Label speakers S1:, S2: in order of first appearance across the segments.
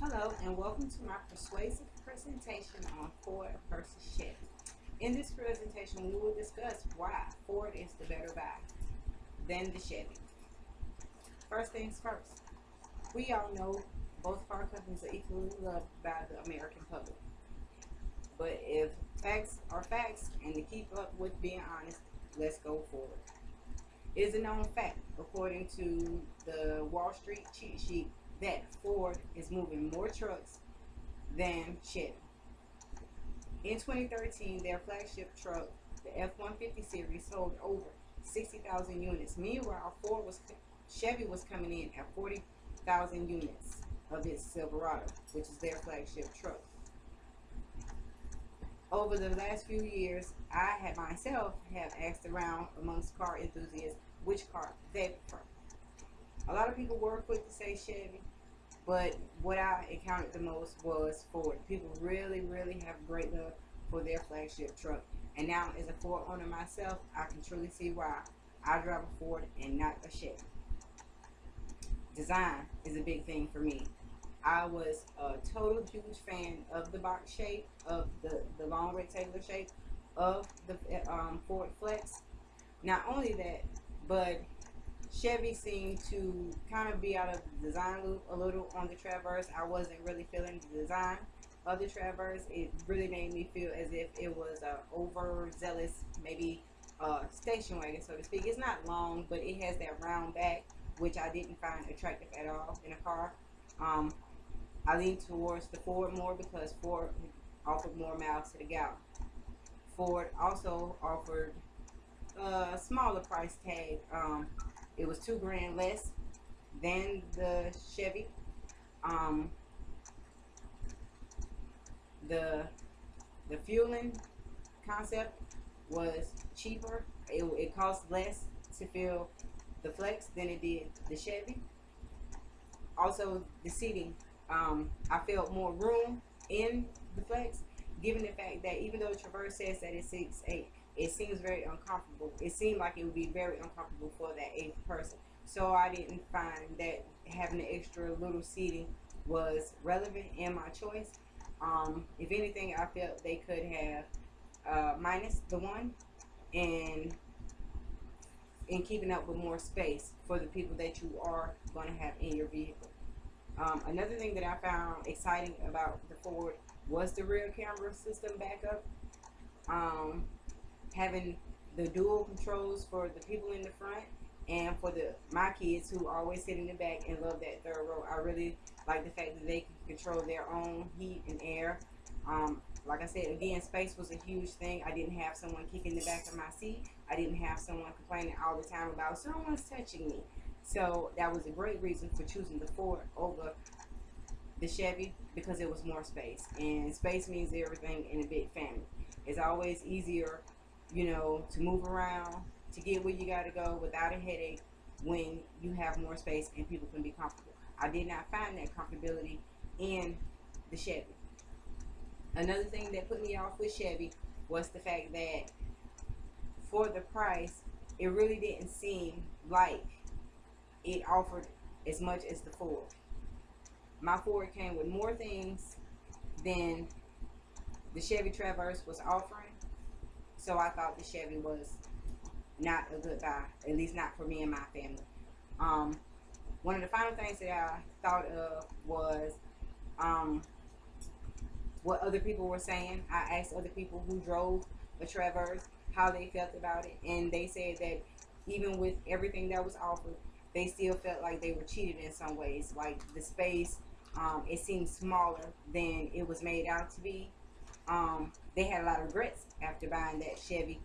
S1: Hello and welcome to my persuasive presentation on Ford versus Chevy. In this presentation, we will discuss why Ford is the better buy than the Chevy. First things first, we all know both car companies are equally loved by the American public. But if facts are facts and to keep up with being honest, let's go forward. It is a known fact, according to the Wall Street cheat sheet, that Ford is moving more trucks than Chevy. In 2013, their flagship truck, the F-150 series, sold over 60,000 units. Meanwhile, Chevy was coming in at 40,000 units of its Silverado, which is their flagship truck. Over the last few years, I have myself asked around amongst car enthusiasts which car they prefer. A lot of people were quick to say Chevy, but what I encountered the most was Ford. People really have great love for their flagship truck. And now, as a Ford owner myself, I can truly see why I drive a Ford and not a Chevy. Design is a big thing for me. I was a total huge fan of the box shape, of the long rectangular shape of the Ford Flex. Not only that, but Chevy seemed to kind of be out of the design loop a little on the Traverse. I wasn't really feeling the design of the Traverse. It really made me feel as if it was a overzealous, maybe station wagon, so to speak. It's not long, but it has that round back, which I didn't find attractive at all in a car. I lean towards the Ford more because Ford offered more miles to the gallon. Ford also offered a smaller price tag. It was $2,000 less than the Chevy. The fueling concept was cheaper. It cost less to fuel the Flex than it did the Chevy. Also, the seating. I felt more room in the Flex, given the fact that even though the Traverse says that it's 6'8", it seems very uncomfortable. It seemed like it would be very uncomfortable for that 8th person. So I didn't find that having the extra little seating was relevant in my choice. If anything, I felt they could have minus the one and in keeping up with more space for the people that you are going to have in your vehicle. Another thing that I found exciting about the Ford was the rear camera system backup. Having the dual controls for the people in the front and for my kids who always sit in the back and love that third row. I really like the fact that they can control their own heat and air. Like I said, again, space was a huge thing. I didn't have someone kicking the back of my seat. I didn't have someone complaining all the time about someone's touching me. So that was a great reason for choosing the Ford over the Chevy, because it was more space. And space means everything in a big family. It's always easier, to move around, to get where you got to go without a headache when you have more space and people can be comfortable. I did not find that comfortability in the Chevy. Another thing that put me off with Chevy was the fact that for the price, it really didn't seem like it offered as much as the Ford. My Ford came with more things than the Chevy Traverse was offering, so I thought the Chevy was not a good buy, at least not for me and my family. One of the final things that I thought of was what other people were saying. I asked other people who drove a Traverse how they felt about it, and they said that even with everything that was offered, they still felt like they were cheated in some ways. Like the space, it seemed smaller than it was made out to be. They had a lot of regrets after buying that Chevy.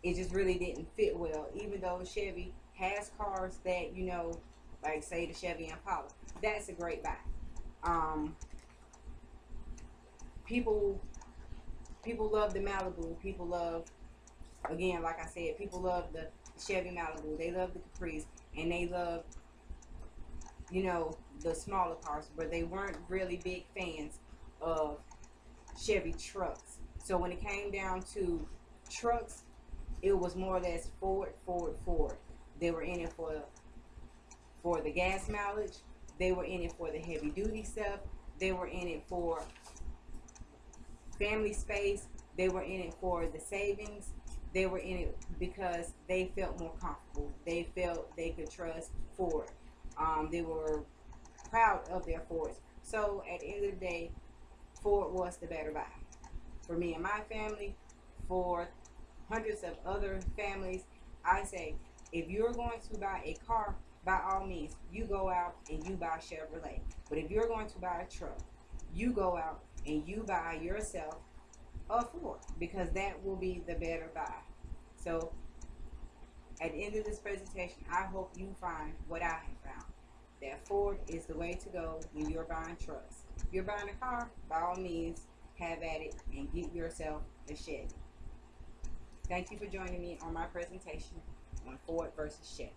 S1: It just really didn't fit well, even though Chevy has cars that, like say the Chevy Impala. That's a great buy. People love the Malibu. People love, again, like I said, people love the Chevy Malibu. They love the Caprice, and they love, the smaller cars, but they weren't really big fans of Chevy trucks. So when it came down to trucks, it was more or less Ford. They were in it for the gas mileage. They were in it for the heavy duty stuff. They were in it for family space. They were in it for the savings. They were in it because they felt more comfortable. They felt they could trust Ford. They were proud of their Fords. So at the end of the day, Ford was the better buy. For me and my family, for hundreds of other families, I say, if you're going to buy a car, by all means, you go out and you buy Chevrolet. But if you're going to buy a truck, you go out and you buy yourself a Ford, because that will be the better buy. So at the end of this presentation, I hope you find what I have found, that Ford is the way to go when you're buying trucks. If you're buying a car, by all means, have at it and get yourself a Chevy. Thank you for joining me on my presentation on Ford versus Chevy.